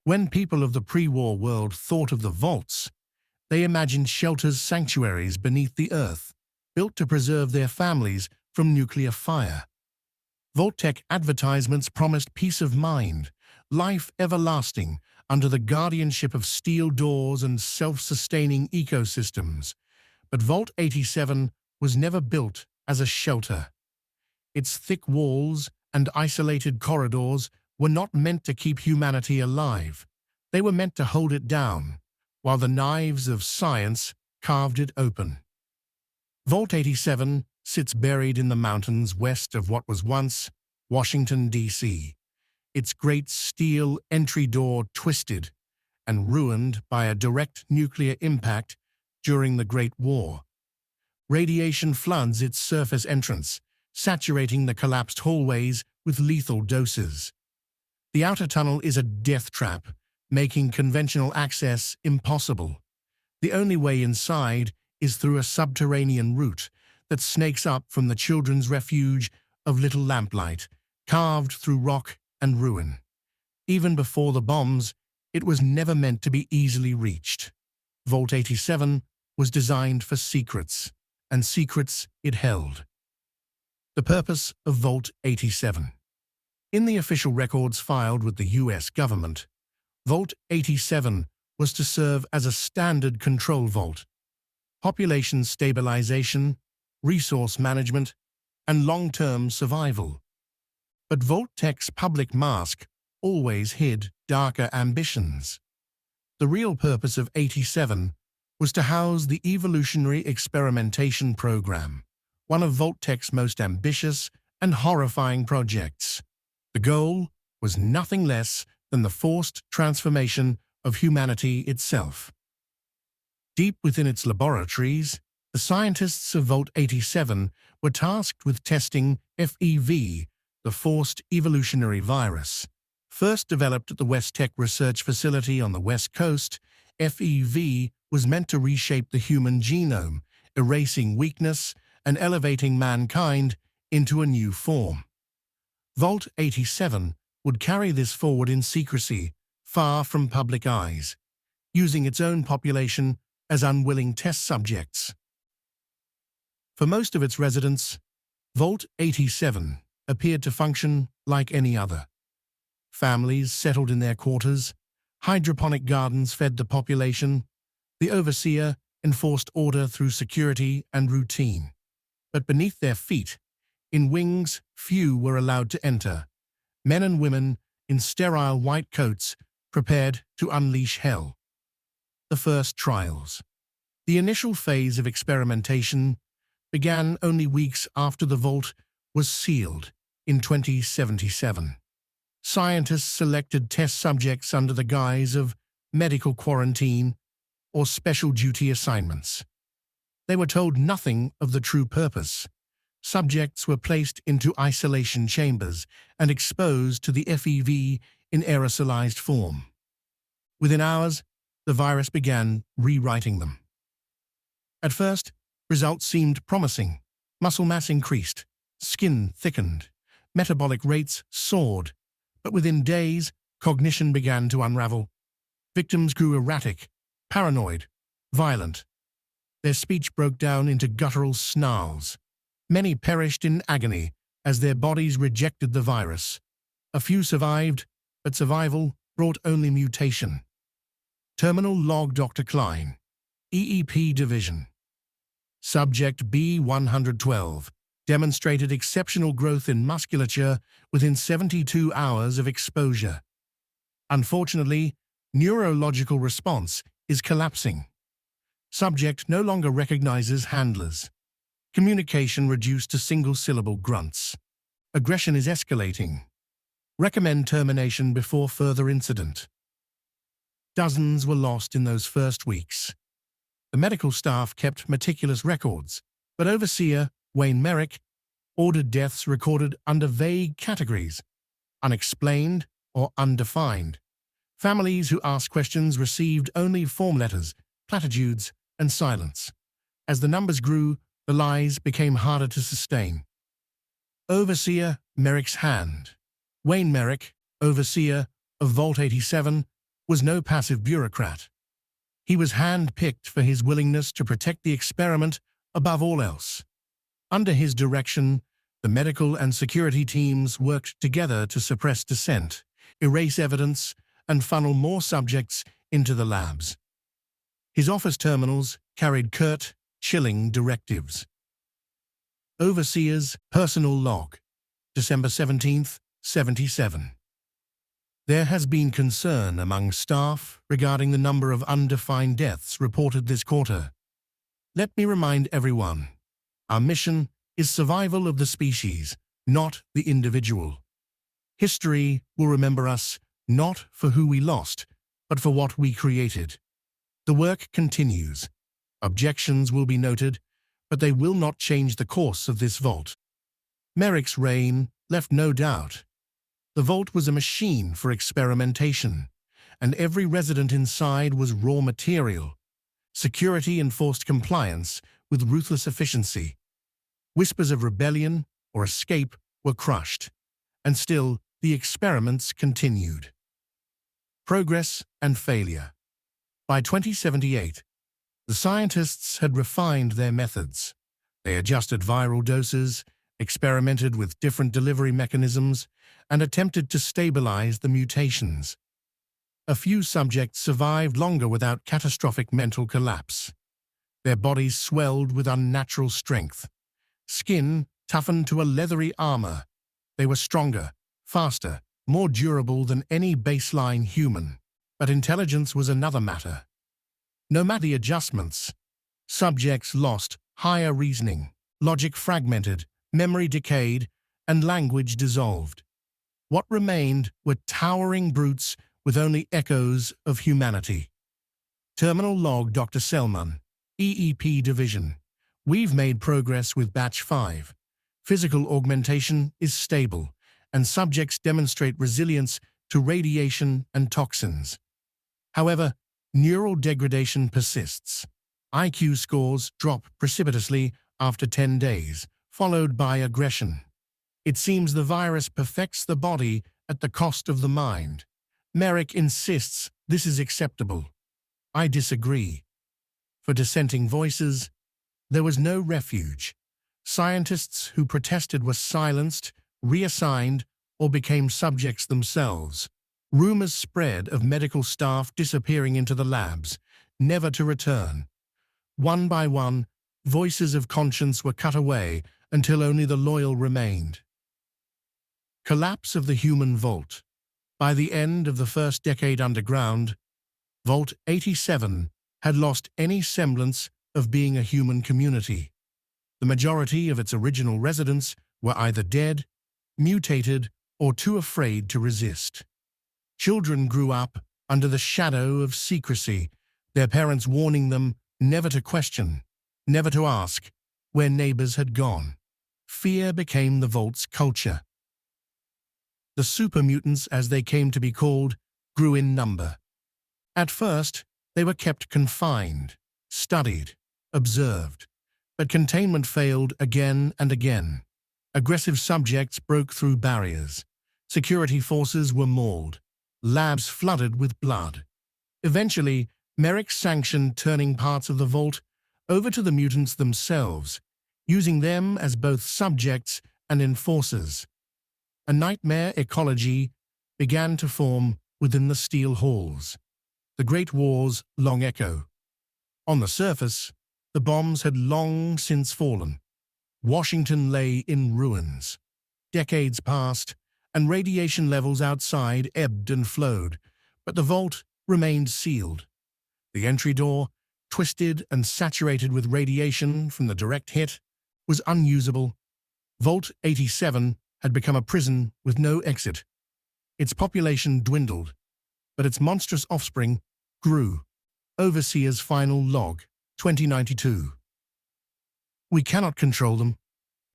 When people of the pre-war world thought of the vaults, they imagined shelters, sanctuaries beneath the earth, built to preserve their families from nuclear fire. Vault-Tec advertisements promised peace of mind, life everlasting under the guardianship of steel doors and self-sustaining ecosystems. But Vault 87 was never built as a shelter. Its thick walls and isolated corridors were not meant to keep humanity alive. They were meant to hold it down, while the knives of science carved it open. Vault 87 sits buried in the mountains west of what was once Washington, D.C., its great steel entry door twisted and ruined by a direct nuclear impact during the Great War. Radiation floods its surface entrance, saturating the collapsed hallways with lethal doses. The outer tunnel is a death trap, making conventional access impossible. The only way inside is through a subterranean route that snakes up from the children's refuge of Little Lamplight, carved through rock and ruin. Even before the bombs, it was never meant to be easily reached. Vault 87 was designed for secrets, and secrets it held. The purpose of Vault 87. In the official records filed with the U.S. government, Vault 87 was to serve as a standard control vault. Population stabilization, resource management, and long-term survival. But Vault-Tec's public mask always hid darker ambitions. The real purpose of 87 was to house the Evolutionary experimentation program, one of Vault-Tec's most ambitious and horrifying projects. The goal was nothing less than the forced transformation of humanity itself. Deep within its laboratories, the scientists of Vault 87 were tasked with testing FEV, the forced evolutionary virus. First developed at the West-Tec research facility on the West Coast, FEV was meant to reshape the human genome, erasing weakness and elevating mankind into a new form. Vault 87 would carry this forward in secrecy, far from public eyes, using its own population as unwilling test subjects. For most of its residents, Vault 87 appeared to function like any other. Families settled in their quarters, hydroponic gardens fed the population, the overseer enforced order through security and routine. But beneath their feet, in wings few were allowed to enter, men and women in sterile white coats prepared to unleash hell. The first trials. The initial phase of experimentation began only weeks after the vault was sealed in 2077. Scientists selected test subjects under the guise of medical quarantine or special duty assignments. They were told nothing of the true purpose. Subjects were placed into isolation chambers and exposed to the FEV in aerosolized form. Within hours, the virus began rewriting them. At first, results seemed promising. Muscle mass increased, skin thickened, metabolic rates soared, but within days, cognition began to unravel. Victims grew erratic, paranoid, violent. Their speech broke down into guttural snarls. Many perished in agony as their bodies rejected the virus. A few survived, but survival brought only mutation. Terminal log Dr. Klein, EEP Division. Subject B112 demonstrated exceptional growth in musculature within 72 hours of exposure. Unfortunately, neurological response is collapsing. Subject no longer recognizes handlers. Communication reduced to single-syllable grunts. Aggression is escalating. Recommend termination before further incident. Dozens were lost in those first weeks. The medical staff kept meticulous records, but Overseer Wayne Merrick ordered deaths recorded under vague categories, unexplained or undefined. Families who asked questions received only form letters, platitudes, and silence. As the numbers grew, the lies became harder to sustain. Overseer Merrick's hand. Wayne Merrick, Overseer of Vault 87, was no passive bureaucrat. He was hand-picked for his willingness to protect the experiment above all else. Under his direction, the medical and security teams worked together to suppress dissent, erase evidence, and funnel more subjects into the labs. His office terminals carried curt, chilling directives. Overseer's personal log, December 17th, 77. There has been concern among staff regarding the number of undefined deaths reported this quarter. Let me remind everyone, our mission is survival of the species, not the individual. History will remember us not for who we lost, but for what we created. The work continues. Objections will be noted, but they will not change the course of this vault. Merrick's reign left no doubt. The vault was a machine for experimentation, and every resident inside was raw material. Security enforced compliance with ruthless efficiency. Whispers of rebellion or escape were crushed, and still the experiments continued. Progress and failure. By 2078, the scientists had refined their methods. They adjusted viral doses, experimented with different delivery mechanisms, and attempted to stabilize the mutations. A few subjects survived longer without catastrophic mental collapse. Their bodies swelled with unnatural strength. Skin toughened to a leathery armor. They were stronger, faster, more durable than any baseline human. But intelligence was another matter. No matter the adjustments, subjects lost higher reasoning, logic fragmented, memory decayed, and language dissolved. What remained were towering brutes with only echoes of humanity. Terminal log, Dr. Selman, EEP Division. We've made progress with Batch 5. Physical augmentation is stable, and subjects demonstrate resilience to radiation and toxins. However, neural degradation persists. IQ scores drop precipitously after 10 days, followed by aggression. It seems the virus perfects the body at the cost of the mind. Merrick insists this is acceptable. I disagree. For dissenting voices, there was no refuge. Scientists who protested were silenced, reassigned, or became subjects themselves. Rumors spread of medical staff disappearing into the labs, never to return. One by one, voices of conscience were cut away until only the loyal remained. Collapse of the human vault. By the end of the first decade underground, Vault 87 had lost any semblance of being a human community. The majority of its original residents were either dead, mutated, or too afraid to resist. Children grew up under the shadow of secrecy, their parents warning them never to question, never to ask where neighbors had gone. Fear became the Vault's culture. The super mutants, as they came to be called, grew in number. At first, they were kept confined, studied, observed, but containment failed again and again. Aggressive subjects broke through barriers. Security forces were mauled. Labs flooded with blood. Eventually, Merrick sanctioned turning parts of the Vault over to the mutants themselves, using them as both subjects and enforcers. A nightmare ecology began to form within the steel halls. The Great War's long echo. On the surface, the bombs had long since fallen. Washington lay in ruins. Decades passed, and radiation levels outside ebbed and flowed, but the vault remained sealed. The entry door, twisted and saturated with radiation from the direct hit, was unusable. Vault 87 had become a prison with no exit. Its population dwindled, but its monstrous offspring grew. Overseer's final log, 2092. We cannot control them.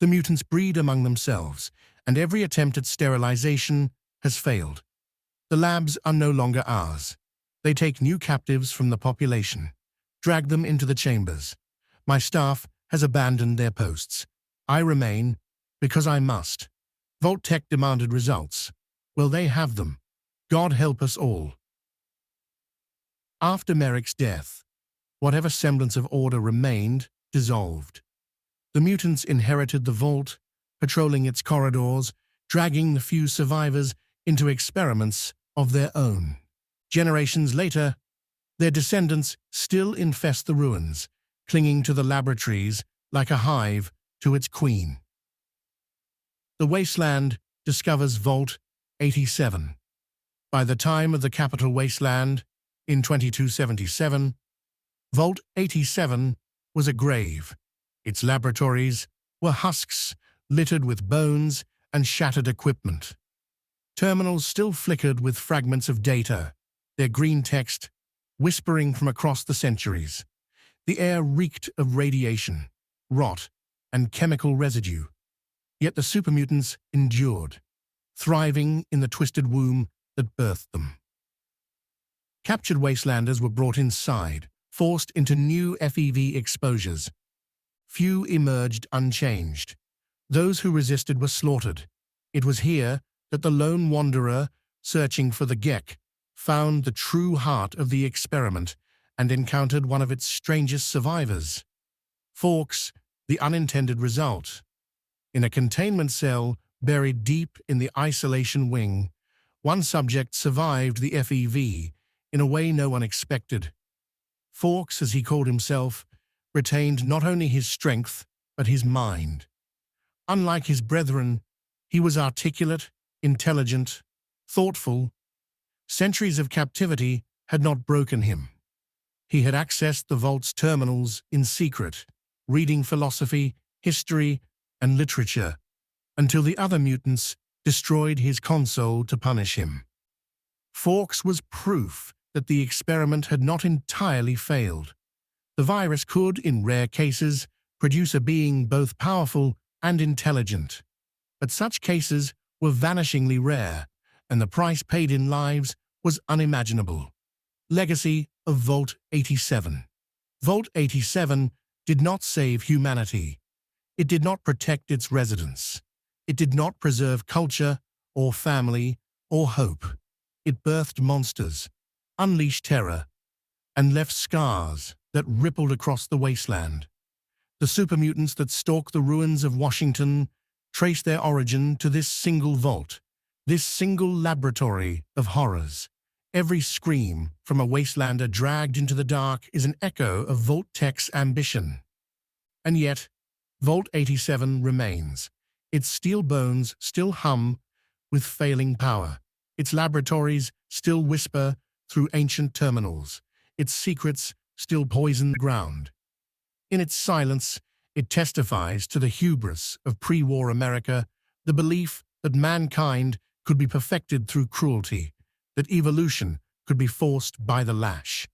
The mutants breed among themselves, and every attempt at sterilization has failed. The labs are no longer ours. They take new captives from the population, drag them into the chambers. My staff has abandoned their posts. I remain because I must. Vault-Tec demanded results. Well, they have them. God help us all. After Merrick's death, whatever semblance of order remained dissolved. The mutants inherited the vault, patrolling its corridors, dragging the few survivors into experiments of their own. Generations later, their descendants still infest the ruins, clinging to the laboratories like a hive to its queen. The Wasteland discovers Vault-87. By the time of the Capital Wasteland, in 2277, Vault-87 was a grave. Its laboratories were husks littered with bones and shattered equipment. Terminals still flickered with fragments of data, their green text whispering from across the centuries. The air reeked of radiation, rot, and chemical residue. Yet the super mutants endured, thriving in the twisted womb that birthed them. Captured wastelanders were brought inside, forced into new FEV exposures. Few emerged unchanged. Those who resisted were slaughtered. It was here that the lone wanderer, searching for the Gek, found the true heart of the experiment and encountered one of its strangest survivors. Forks, the unintended result. In a containment cell buried deep in the isolation wing, one subject survived the FEV in a way no one expected. Forks, as he called himself, retained not only his strength, but his mind. Unlike his brethren, he was articulate, intelligent, thoughtful. Centuries of captivity had not broken him. He had accessed the Vault's terminals in secret, reading philosophy, history, and literature, until the other mutants destroyed his console to punish him. Forks was proof that the experiment had not entirely failed. The virus could, in rare cases, produce a being both powerful and intelligent. But such cases were vanishingly rare, and the price paid in lives was unimaginable. Legacy of Vault-87. Vault-87 did not save humanity. It did not protect its residents. It did not preserve culture, or family, or hope. It birthed monsters, unleashed terror, and left scars that rippled across the wasteland. The super mutants that stalk the ruins of Washington trace their origin to this single vault, this single laboratory of horrors. Every scream from a wastelander dragged into the dark is an echo of Vault-Tec's ambition. And yet, Vault-87 remains. Its steel bones still hum with failing power. Its laboratories still whisper through ancient terminals. Its secrets still poison the ground. In its silence, it testifies to the hubris of pre-war America, the belief that mankind could be perfected through cruelty, that evolution could be forced by the lash.